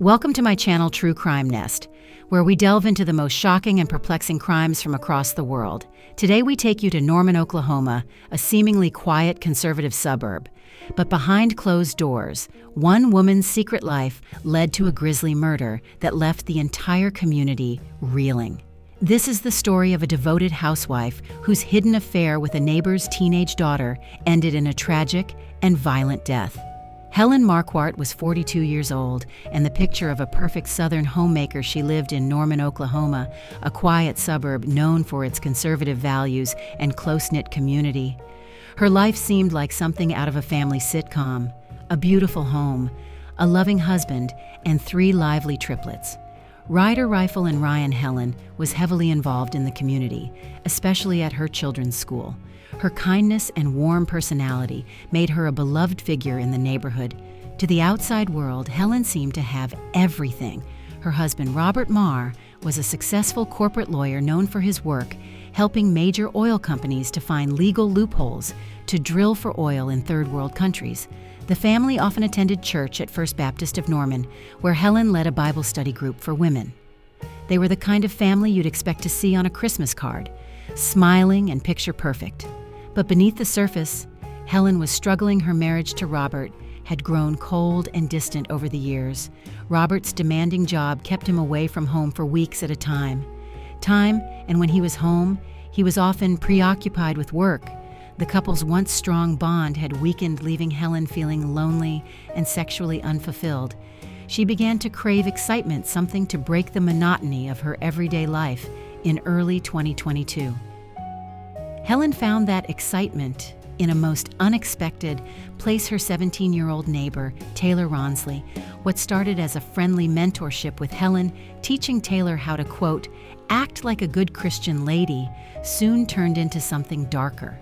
Welcome to my channel True Crime Nest, where we delve into the most shocking and perplexing crimes from across the world. Today we take you to Norman, Oklahoma, a seemingly quiet conservative suburb. But behind closed doors, one woman's secret life led to a grisly murder that left the entire community reeling. This is the story of a devoted housewife whose hidden affair with a neighbor's teenage daughter ended in a tragic and violent death. Helen Marquardt was 42 years old, and the picture of a perfect Southern homemaker. She lived in Norman, Oklahoma, a quiet suburb known for its conservative values and close-knit community. Her life seemed like something out of a family sitcom: a beautiful home, a loving husband, and 3 lively triplets. Ryder Rifle and Ryan Helen was heavily involved in the community, especially at her children's school. Her kindness and warm personality made her a beloved figure in the neighborhood. To the outside world, Helen seemed to have everything. Her husband, Robert Marr, was a successful corporate lawyer known for his work helping major oil companies to find legal loopholes to drill for oil in third world countries. The family often attended church at First Baptist of Norman, where Helen led a Bible study group for women. They were the kind of family you'd expect to see on a Christmas card, smiling and picture perfect. But beneath the surface, Helen was struggling. Her marriage to Robert had grown cold and distant over the years. Robert's demanding job kept him away from home for weeks at a time. And when he was home, he was often preoccupied with work. The couple's once strong bond had weakened, leaving Helen feeling lonely and sexually unfulfilled. She began to crave excitement, something to break the monotony of her everyday life. In early 2022, Helen found that excitement in a most unexpected place: her 17-year-old neighbor, Taylor Ronsley. What started as a friendly mentorship with Helen, teaching Taylor how to, quote, act like a good Christian lady, soon turned into something darker.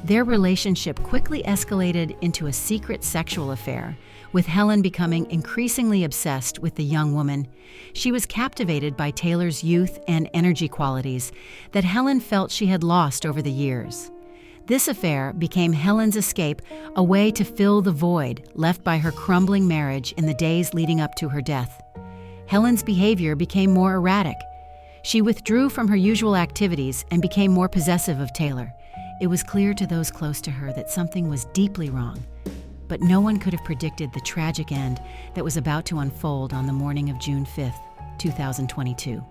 Their relationship quickly escalated into a secret sexual affair, with Helen becoming increasingly obsessed with the young woman. She was captivated by Taylor's youth and energy qualities that Helen felt she had lost over the years. This affair became Helen's escape, a way to fill the void left by her crumbling marriage in the days leading up to her death. Helen's behavior became more erratic. She withdrew from her usual activities and became more possessive of Taylor. It was clear to those close to her that something was deeply wrong, but no one could have predicted the tragic end that was about to unfold on the morning of June 5th, 2022.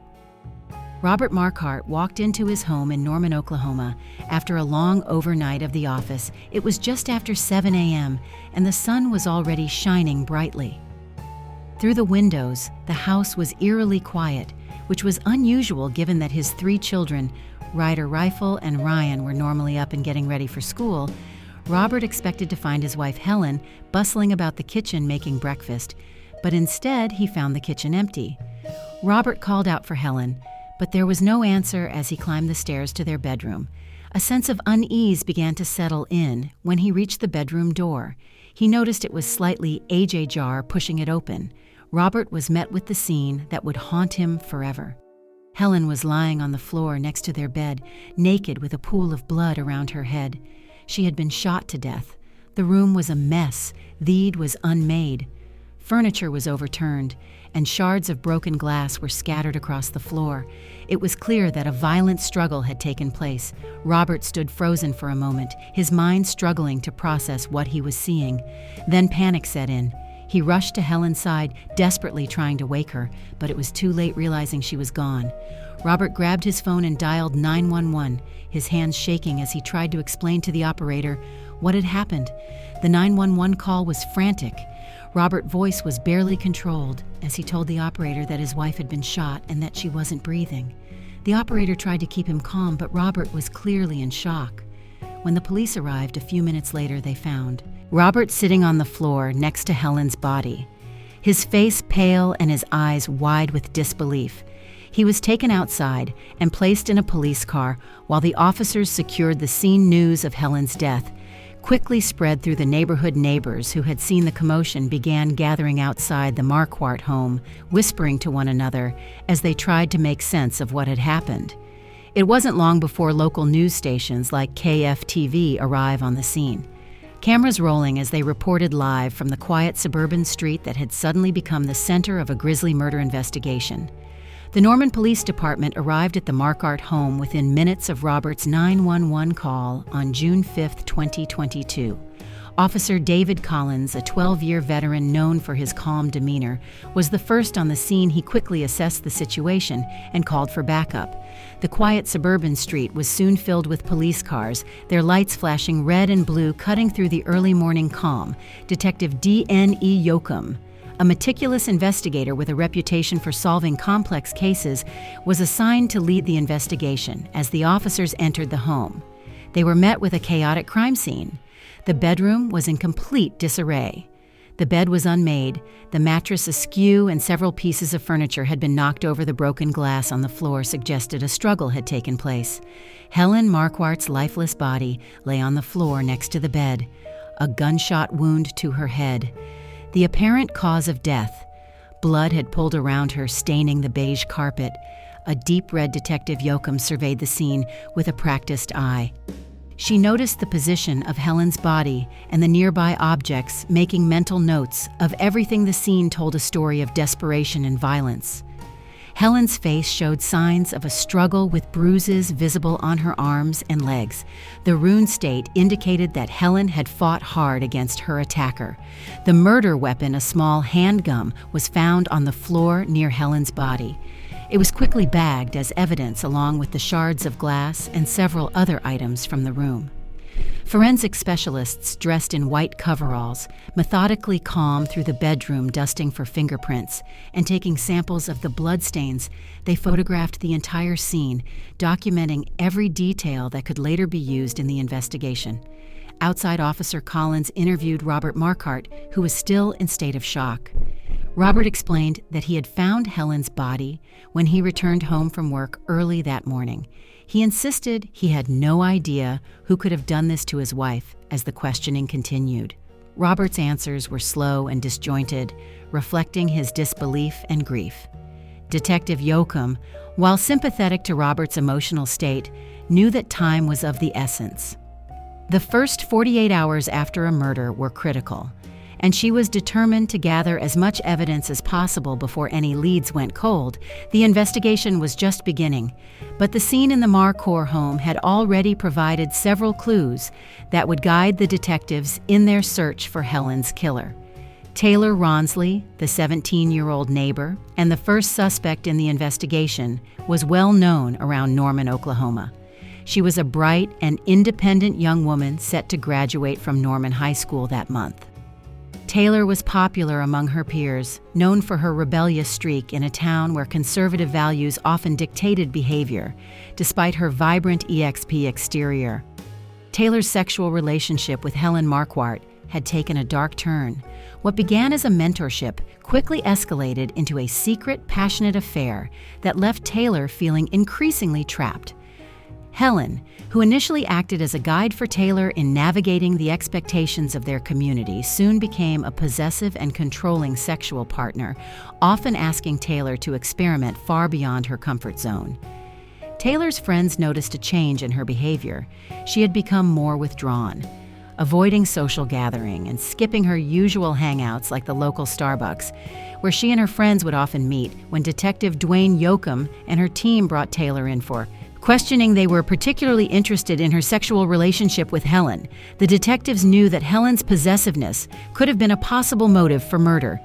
Robert Marquardt walked into his home in Norman, Oklahoma, after a long overnight of the office. It was just after 7 a.m., and the sun was already shining brightly. Through the windows, the house was eerily quiet, which was unusual given that his 3 children, Ryder Rifle and Ryan, were normally up and getting ready for school. Robert expected to find his wife Helen bustling about the kitchen making breakfast, but instead he found the kitchen empty. Robert called out for Helen, but there was no answer as he climbed the stairs to their bedroom. A sense of unease began to settle in when he reached the bedroom door. He noticed it was slightly ajar, pushing it open. Robert was met with the scene that would haunt him forever. Helen was lying on the floor next to their bed, naked with a pool of blood around her head. She had been shot to death. The room was a mess. The deed was unmade. Furniture was overturned, and shards of broken glass were scattered across the floor. It was clear that a violent struggle had taken place. Robert stood frozen for a moment, his mind struggling to process what he was seeing. Then panic set in. He rushed to Helen's side, desperately trying to wake her, but it was too late, realizing she was gone. Robert grabbed his phone and dialed 911, his hands shaking as he tried to explain to the operator what had happened. The 911 call was frantic. Robert's voice was barely controlled as he told the operator that his wife had been shot and that she wasn't breathing. The operator tried to keep him calm, but Robert was clearly in shock. When the police arrived a few minutes later, they found Robert sitting on the floor next to Helen's body, his face pale and his eyes wide with disbelief. He was taken outside and placed in a police car while the officers secured the scene. News of Helen's death quickly spread through the neighborhood. Neighbors who had seen the commotion began gathering outside the Marquardt home, whispering to one another as they tried to make sense of what had happened. It wasn't long before local news stations like KFTV arrive on the scene. cameras rolling as they reported live from the quiet suburban street that had suddenly become the center of a grisly murder investigation. The Norman Police Department arrived at the Marquardt home within minutes of Robert's 911 call on June 5, 2022. Officer David Collins, a 12-year veteran known for his calm demeanor, was the first on the scene. He quickly assessed the situation and called for backup. The quiet suburban street was soon filled with police cars, their lights flashing red and blue, cutting through the early morning calm. Detective D.N.E. Yoakum, a meticulous investigator with a reputation for solving complex cases, was assigned to lead the investigation. As the officers entered the home, they were met with a chaotic crime scene. The bedroom was in complete disarray. The bed was unmade, the mattress askew, and several pieces of furniture had been knocked over. The broken glass on the floor suggested a struggle had taken place. Helen Marquardt's lifeless body lay on the floor next to the bed, a gunshot wound to her head. The apparent cause of death: blood had pooled around her, staining the beige carpet. A deep red Detective Yoakum surveyed the scene with a practiced eye. She noticed the position of Helen's body and the nearby objects, making mental notes of everything. The scene told a story of desperation and violence. Helen's face showed signs of a struggle, with bruises visible on her arms and legs. The rune state indicated that Helen had fought hard against her attacker. The murder weapon, a small handgun, was found on the floor near Helen's body. It was quickly bagged as evidence, along with the shards of glass and several other items from the room. Forensic specialists dressed in white coveralls methodically combed through the bedroom, dusting for fingerprints and taking samples of the bloodstains. They photographed the entire scene, documenting every detail that could later be used in the investigation. Outside Officer Collins interviewed Robert Marquardt, who was still in state of shock. Robert explained that he had found Helen's body when he returned home from work early that morning. He insisted he had no idea who could have done this to his wife as the questioning continued. Robert's answers were slow and disjointed, reflecting his disbelief and grief. Detective Yoakum, while sympathetic to Robert's emotional state, knew that time was of the essence. The first 48 hours after a murder were critical, and she was determined to gather as much evidence as possible before any leads went cold. The investigation was just beginning, but the scene in the Marquardt home had already provided several clues that would guide the detectives in their search for Helen's killer. Taylor Ronsley, the 17-year-old neighbor and the first suspect in the investigation, was well known around Norman, Oklahoma. She was a bright and independent young woman set to graduate from Norman High School that month. Taylor was popular among her peers, known for her rebellious streak in a town where conservative values often dictated behavior, despite her vibrant EXP exterior. Taylor's sexual relationship with Helen Marquardt had taken a dark turn. What began as a mentorship quickly escalated into a secret, passionate affair that left Taylor feeling increasingly trapped. Helen, who initially acted as a guide for Taylor in navigating the expectations of their community, soon became a possessive and controlling sexual partner, often asking Taylor to experiment far beyond her comfort zone. Taylor's friends noticed a change in her behavior. She had become more withdrawn, avoiding social gathering and skipping her usual hangouts like the local Starbucks, where she and her friends would often meet. When Detective Dwayne Yoakum and her team brought Taylor in for questioning, they were particularly interested in her sexual relationship with Helen. The detectives knew that Helen's possessiveness could have been a possible motive for murder.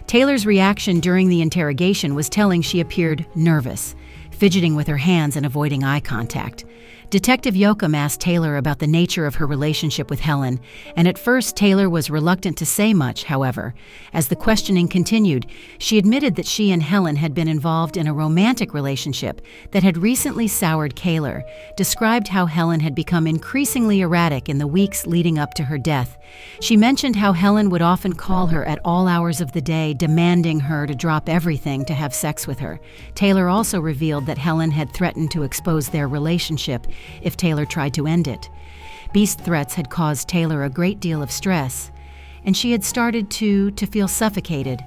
Taylor's reaction during the interrogation was telling. She appeared nervous, fidgeting with her hands and avoiding eye contact. Detective Yoakum asked Taylor about the nature of her relationship with Helen, and at first Taylor was reluctant to say much. However, as the questioning continued, she admitted that she and Helen had been involved in a romantic relationship that had recently soured. Taylor described how Helen had become increasingly erratic in the weeks leading up to her death. She mentioned how Helen would often call her at all hours of the day, demanding her to drop everything to have sex with her. Taylor also revealed that Helen had threatened to expose their relationship if Taylor tried to end it. These threats had caused Taylor a great deal of stress, and she had started to feel suffocated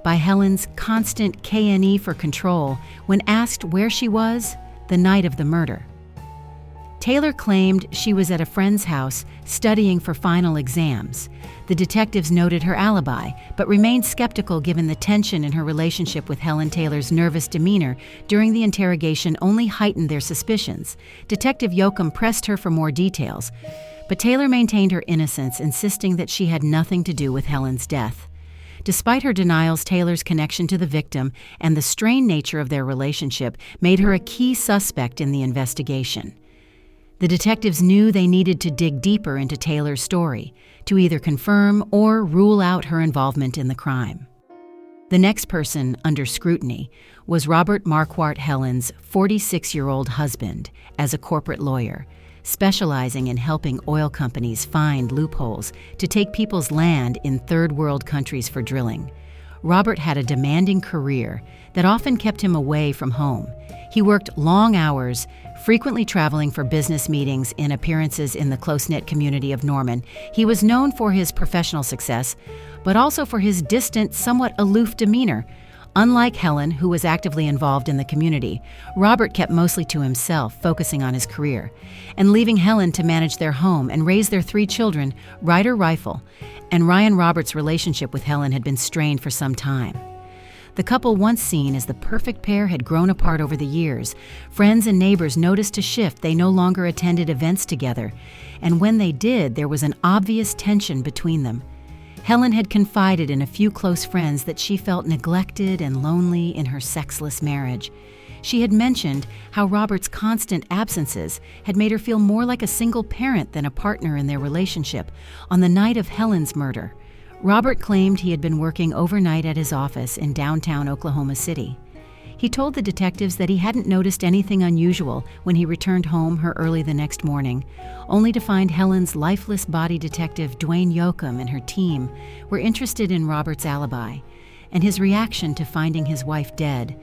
by Helen's constant K&E for control when asked where she was the night of the murder. Taylor claimed she was at a friend's house studying for final exams. The detectives noted her alibi, but remained skeptical given the tension in her relationship with Helen. Taylor's nervous demeanor during the interrogation only heightened their suspicions. Detective Yoakum pressed her for more details, but Taylor maintained her innocence, insisting that she had nothing to do with Helen's death. Despite her denials, Taylor's connection to the victim and the strained nature of their relationship made her a key suspect in the investigation. The detectives knew they needed to dig deeper into Taylor's story to either confirm or rule out her involvement in the crime. The next person under scrutiny was Robert Marquardt, Helen's 46-year-old husband, as a corporate lawyer, specializing in helping oil companies find loopholes to take people's land in third-world countries for drilling. Robert had a demanding career that often kept him away from home. He worked long hours, frequently traveling for business meetings and appearances in the close-knit community of Norman. He was known for his professional success, but also for his distant, somewhat aloof demeanor. Unlike Helen, who was actively involved in the community, Robert kept mostly to himself, focusing on his career, and leaving Helen to manage their home and raise their 3 children. Ryder Rifle and Ryan Roberts' relationship with Helen had been strained for some time. The couple, once seen as the perfect pair, had grown apart over the years. Friends and neighbors noticed a shift. They no longer attended events together, and when they did, there was an obvious tension between them. Helen had confided in a few close friends that she felt neglected and lonely in her sexless marriage. She had mentioned how Robert's constant absences had made her feel more like a single parent than a partner in their relationship. On the night of Helen's murder, Robert claimed he had been working overnight at his office in downtown Oklahoma City. He told the detectives that he hadn't noticed anything unusual when he returned home early the next morning, only to find Helen's lifeless body. Detective Dwayne Yoakum and her team were interested in Robert's alibi and his reaction to finding his wife dead.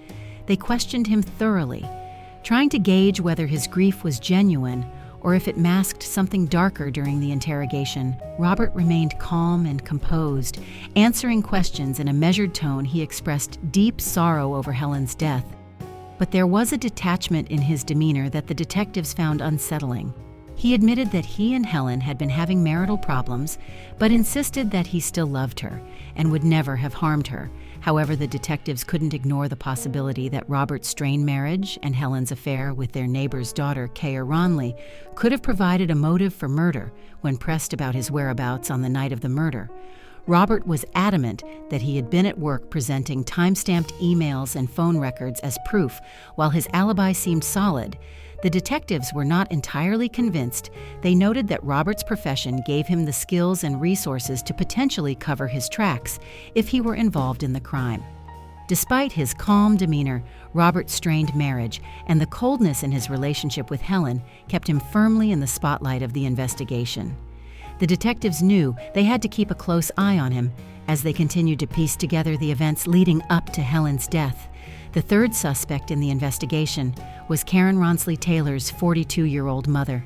They questioned him thoroughly, trying to gauge whether his grief was genuine or if it masked something darker. During the interrogation, Robert remained calm and composed, answering questions in a measured tone. He expressed deep sorrow over Helen's death, but there was a detachment in his demeanor that the detectives found unsettling. He admitted that he and Helen had been having marital problems, but insisted that he still loved her and would never have harmed her. However, the detectives couldn't ignore the possibility that Robert's strained marriage and Helen's affair with their neighbor's daughter, Kaya Ronley, could have provided a motive for murder. When pressed about his whereabouts on the night of the murder, Robert was adamant that he had been at work, presenting time-stamped emails and phone records as proof. While his alibi seemed solid, the detectives were not entirely convinced. They noted that Robert's profession gave him the skills and resources to potentially cover his tracks if he were involved in the crime. Despite his calm demeanor, Robert's strained marriage and the coldness in his relationship with Helen kept him firmly in the spotlight of the investigation. The detectives knew they had to keep a close eye on him as they continued to piece together the events leading up to Helen's death. The third suspect in the investigation was Karen Ronsley Taylor's 42-year-old mother.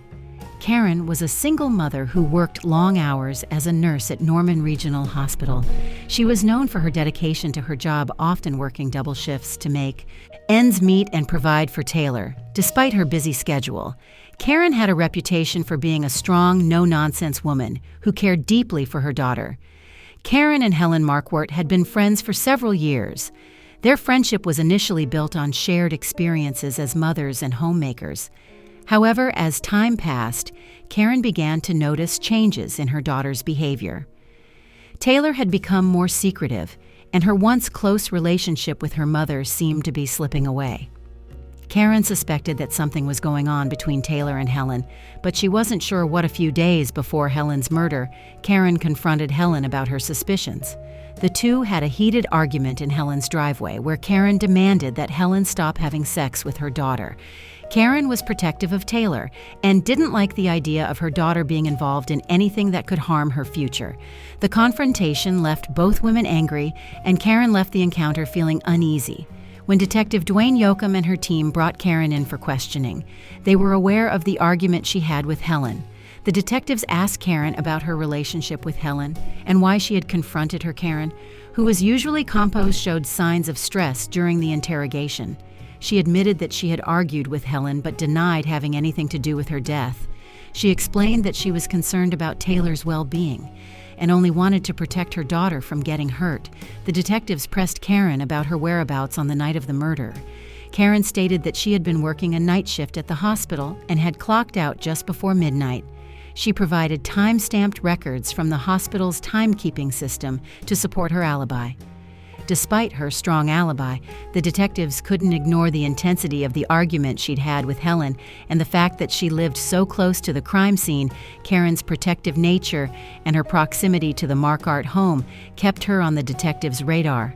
Karen was a single mother who worked long hours as a nurse at Norman Regional Hospital. She was known for her dedication to her job, often working double shifts to make ends meet and provide for Taylor. Despite her busy schedule, Karen had a reputation for being a strong, no-nonsense woman who cared deeply for her daughter. Karen and Helen Marquardt had been friends for several years. Their friendship was initially built on shared experiences as mothers and homemakers. However, as time passed, Karen began to notice changes in her daughter's behavior. Taylor had become more secretive, and her once close relationship with her mother seemed to be slipping away. Karen suspected that something was going on between Taylor and Helen, but she wasn't sure what. A few days before Helen's murder, Karen confronted Helen about her suspicions. The two had a heated argument in Helen's driveway, where Karen demanded that Helen stop having sex with her daughter. Karen was protective of Taylor and didn't like the idea of her daughter being involved in anything that could harm her future. The confrontation left both women angry, and Karen left the encounter feeling uneasy. When Detective Dwayne Yoakum and her team brought Karen in for questioning, they were aware of the argument she had with Helen. The detectives asked Karen about her relationship with Helen and why she had confronted her. Karen, who was usually composed, showed signs of stress during the interrogation. She admitted that she had argued with Helen but denied having anything to do with her death. She explained that she was concerned about Taylor's well-being and only wanted to protect her daughter from getting hurt. The detectives pressed Karen about her whereabouts on the night of the murder. Karen stated that she had been working a night shift at the hospital and had clocked out just before midnight. She provided time-stamped records from the hospital's timekeeping system to support her alibi. Despite her strong alibi, the detectives couldn't ignore the intensity of the argument she'd had with Helen and the fact that she lived so close to the crime scene. Karen's protective nature and her proximity to the Marquardt home kept her on the detectives' radar.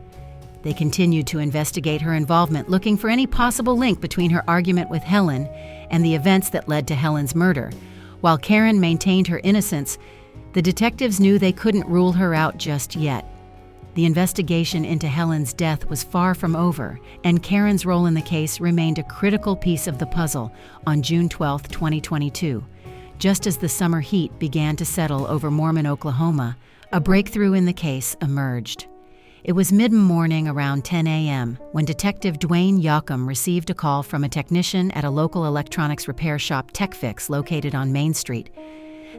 They continued to investigate her involvement, looking for any possible link between her argument with Helen and the events that led to Helen's murder. While Karen maintained her innocence, the detectives knew they couldn't rule her out just yet. The investigation into Helen's death was far from over, and Karen's role in the case remained a critical piece of the puzzle. On June 12, 2022, just as the summer heat began to settle over Mormon, Oklahoma, a breakthrough in the case emerged. It was mid-morning around 10 a.m. when Detective Dwayne Yocum received a call from a technician at a local electronics repair shop, TechFix, located on Main Street.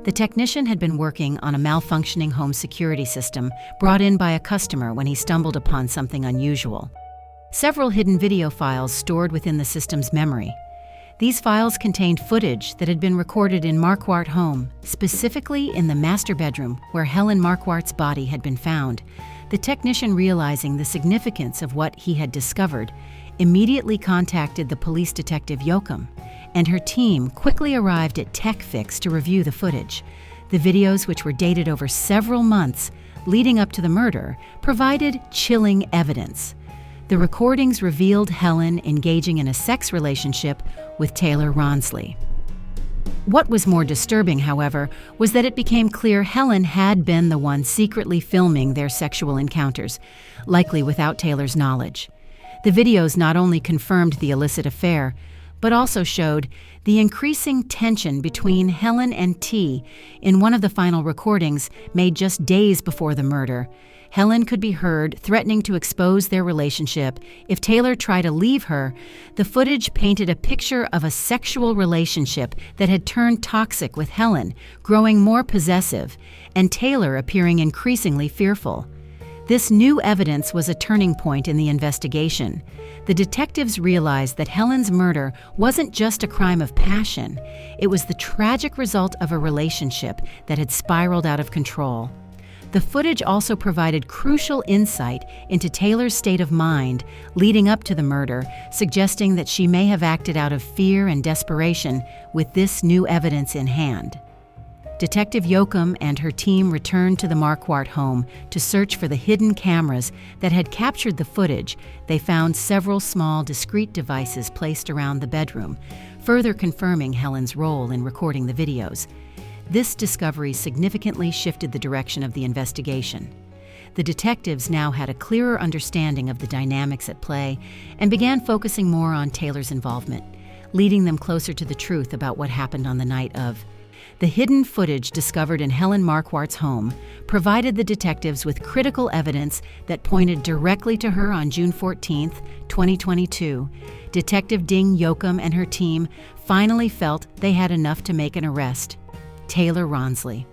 The technician had been working on a malfunctioning home security system brought in by a customer when he stumbled upon something unusual. Several hidden video files stored within the system's memory. These files contained footage that had been recorded in Marquardt home, specifically in the master bedroom where Helen Marquardt's body had been found. The technician, realizing the significance of what he had discovered, immediately contacted the police detective Yocum, and her team quickly arrived at TechFix to review the footage. The videos, which were dated over several months leading up to the murder, provided chilling evidence. The recordings revealed Helen engaging in a sex relationship with Taylor Ronsley. What was more disturbing, however, was that it became clear Helen had been the one secretly filming their sexual encounters, likely without Taylor's knowledge. The videos not only confirmed the illicit affair, but also showed the increasing tension between Helen and T. In one of the final recordings, made just days before the murder, Helen could be heard threatening to expose their relationship if Taylor tried to leave her. The footage painted a picture of a sexual relationship that had turned toxic, with Helen growing more possessive and Taylor appearing increasingly fearful. This new evidence was a turning point in the investigation. The detectives realized that Helen's murder wasn't just a crime of passion. It was the tragic result of a relationship that had spiraled out of control. The footage also provided crucial insight into Taylor's state of mind leading up to the murder, suggesting that she may have acted out of fear and desperation with this new evidence in hand. Detective Yocum and her team returned to the Marquardt home to search for the hidden cameras that had captured the footage. They found several small, discreet devices placed around the bedroom, further confirming Helen's role in recording the videos. This discovery significantly shifted the direction of the investigation. The detectives now had a clearer understanding of the dynamics at play and began focusing more on Taylor's involvement, leading them closer to the truth about what happened on the night of. The hidden footage discovered in Helen Marquardt's home provided the detectives with critical evidence that pointed directly to her. On June 14, 2022, Detective Ding Yocum and her team finally felt they had enough to make an arrest. Taylor Ronsley,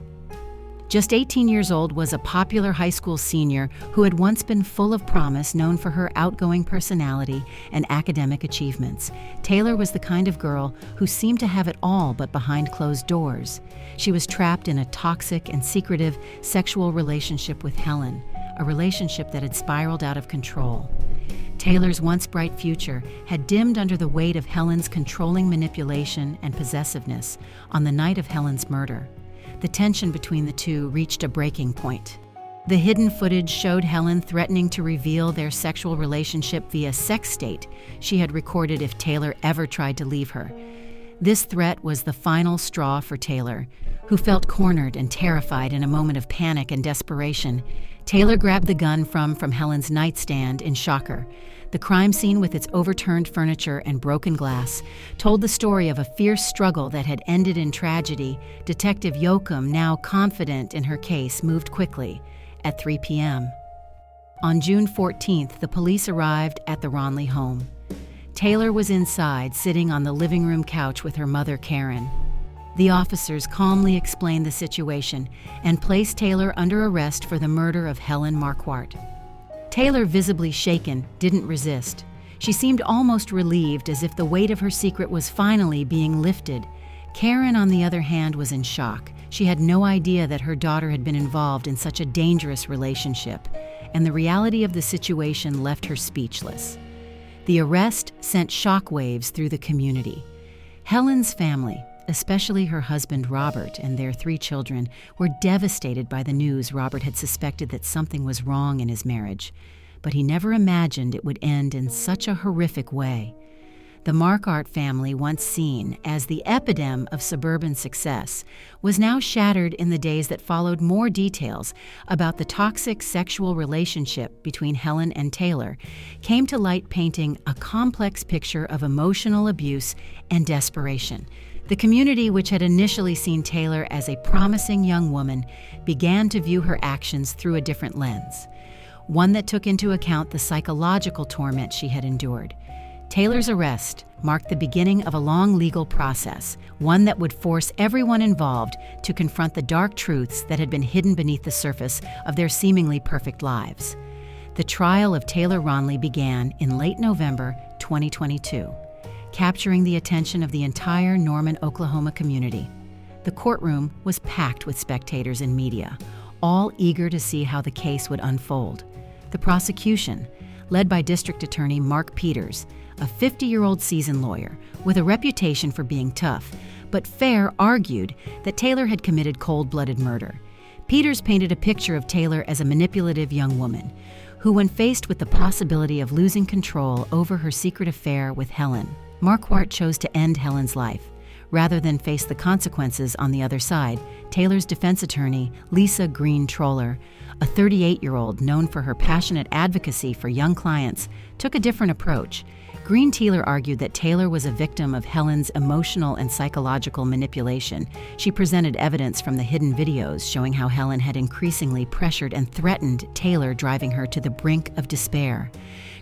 just 18 years old, was a popular high school senior who had once been full of promise, known for her outgoing personality and academic achievements. Taylor was the kind of girl who seemed to have it all, but behind closed doors. She was trapped in a toxic and secretive sexual relationship with Helen, a relationship that had spiraled out of control. Taylor's once bright future had dimmed under the weight of Helen's controlling manipulation and possessiveness. On the night of Helen's murder, the tension between the two reached a breaking point. The hidden footage showed Helen threatening to reveal their sexual relationship via sex tape she had recorded if Taylor ever tried to leave her. This threat was the final straw for Taylor, who felt cornered and terrified. In a moment of panic and desperation, Taylor grabbed the gun from Helen's nightstand in shocker. The crime scene, with its overturned furniture and broken glass, told the story of a fierce struggle that had ended in tragedy. Detective Yocum, now confident in her case, moved quickly. At 3 p.m. on June 14th, the police arrived at the Ronsley home. Taylor was inside, sitting on the living room couch with her mother, Karen. The officers calmly explained the situation and placed Taylor under arrest for the murder of Helen Marquardt. Taylor, visibly shaken, didn't resist. She seemed almost relieved, as if the weight of her secret was finally being lifted. Karen, on the other hand, was in shock. She had no idea that her daughter had been involved in such a dangerous relationship, and the reality of the situation left her speechless. The arrest sent shockwaves through the community. Helen's family, especially her husband Robert and their 3 children, were devastated by the news. Robert had suspected that something was wrong in his marriage, but he never imagined it would end in such a horrific way. The Marquardt family, once seen as the epitome of suburban success, was now shattered in the days that followed. More details about the toxic sexual relationship between Helen and Taylor came to light, painting a complex picture of emotional abuse and desperation. The community, which had initially seen Taylor as a promising young woman, began to view her actions through a different lens, one that took into account the psychological torment she had endured. Taylor's arrest marked the beginning of a long legal process, one that would force everyone involved to confront the dark truths that had been hidden beneath the surface of their seemingly perfect lives. The trial of Taylor Ronley began in late November 2022, capturing the attention of the entire Norman, Oklahoma community. The courtroom was packed with spectators and media, all eager to see how the case would unfold. The prosecution, led by District Attorney Mark Peters, a 50-year-old seasoned lawyer with a reputation for being tough but fair, argued that Taylor had committed cold-blooded murder. Peters painted a picture of Taylor as a manipulative young woman who, when faced with the possibility of losing control over her secret affair with Helen Marquardt, chose to end Helen's life rather than face the consequences on the other side. Taylor's defense attorney, Lisa Green Troller, a 38-year-old known for her passionate advocacy for young clients, took a different approach. Green Taylor argued that Taylor was a victim of Helen's emotional and psychological manipulation. She presented evidence from the hidden videos showing how Helen had increasingly pressured and threatened Taylor, driving her to the brink of despair.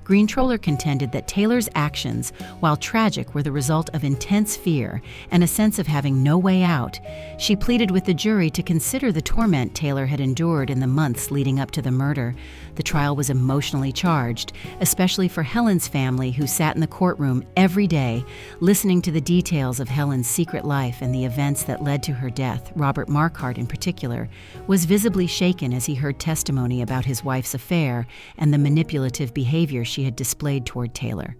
Green Troller contended that Taylor's actions, while tragic, were the result of intense fear and a sense of having no way out. She pleaded with the jury to consider the torment Taylor had endured in the months leading up to the murder. The trial was emotionally charged, especially for Helen's family, who sat in the courtroom every day, listening to the details of Helen's secret life and the events that led to her death. Robert Marquardt, in particular, was visibly shaken as he heard testimony about his wife's affair and the manipulative behavior she had displayed toward Taylor.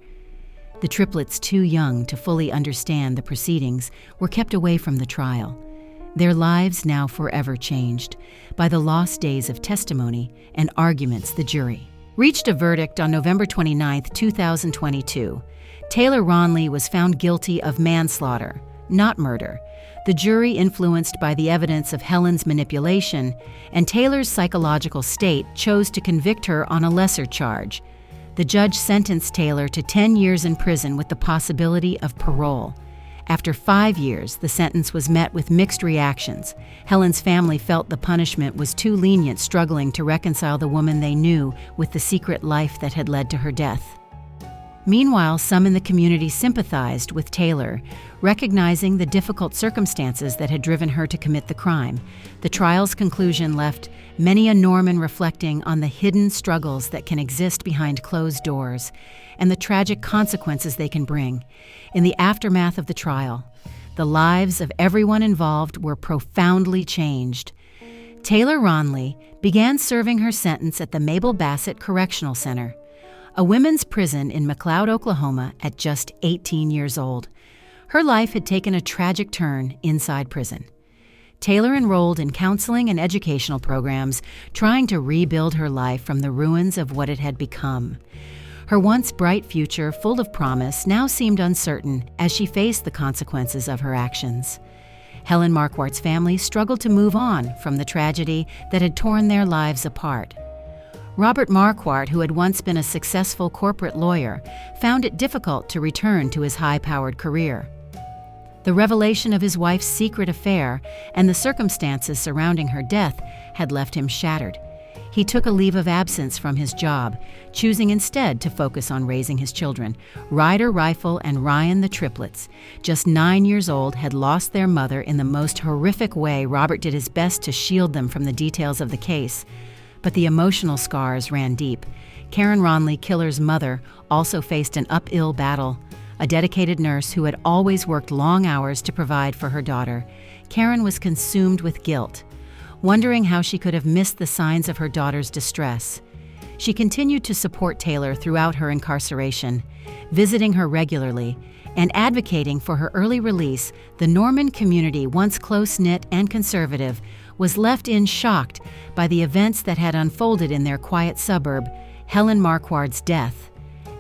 The triplets, too young to fully understand the proceedings, were kept away from the trial. Their lives now forever changed by the lost days of testimony and arguments. The jury reached a verdict on November 29, 2022. Taylor Ronley was found guilty of manslaughter, not murder. The jury, influenced by the evidence of Helen's manipulation and Taylor's psychological state, chose to convict her on a lesser charge. The judge sentenced Taylor to 10 years in prison with the possibility of parole. After 5 years, the sentence was met with mixed reactions. Helen's family felt the punishment was too lenient, struggling to reconcile the woman they knew with the secret life that had led to her death. Meanwhile, some in the community sympathized with Taylor, recognizing the difficult circumstances that had driven her to commit the crime. The trial's conclusion left many a Norman reflecting on the hidden struggles that can exist behind closed doors and the tragic consequences they can bring. In the aftermath of the trial, the lives of everyone involved were profoundly changed. Taylor Ronley began serving her sentence at the Mabel Bassett Correctional Center, a women's prison in McLeod, Oklahoma, at just 18 years old. Her life had taken a tragic turn inside prison. Taylor enrolled in counseling and educational programs, trying to rebuild her life from the ruins of what it had become. Her once bright future, full of promise, now seemed uncertain as she faced the consequences of her actions. Helen Marquardt's family struggled to move on from the tragedy that had torn their lives apart. Robert Marquardt, who had once been a successful corporate lawyer, found it difficult to return to his high-powered career. The revelation of his wife's secret affair and the circumstances surrounding her death had left him shattered. He took a leave of absence from his job, choosing instead to focus on raising his children. Ryder Rifle and Ryan the triplets, just 9 years old, had lost their mother in the most horrific way. Robert did his best to shield them from the details of the case, but the emotional scars ran deep. Karen Ronley, Killer's mother, also faced an uphill battle. A dedicated nurse who had always worked long hours to provide for her daughter, Karen was consumed with guilt, wondering how she could have missed the signs of her daughter's distress. She continued to support Taylor throughout her incarceration, visiting her regularly and advocating for her early release. The Norman community, once close-knit and conservative, was left in shocked by the events that had unfolded in their quiet suburb. Helen Marquard's death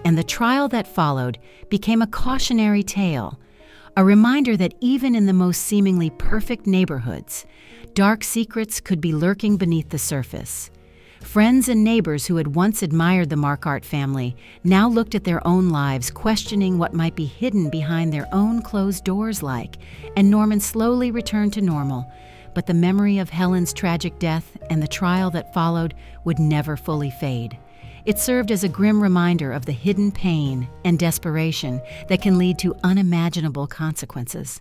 and the trial that followed became a cautionary tale, a reminder that even in the most seemingly perfect neighborhoods, dark secrets could be lurking beneath the surface. Friends and neighbors who had once admired the Marquardt family now looked at their own lives, questioning what might be hidden behind their own closed doors. And Norman slowly returned to normal, but the memory of Helen's tragic death and the trial that followed would never fully fade. It served as a grim reminder of the hidden pain and desperation that can lead to unimaginable consequences.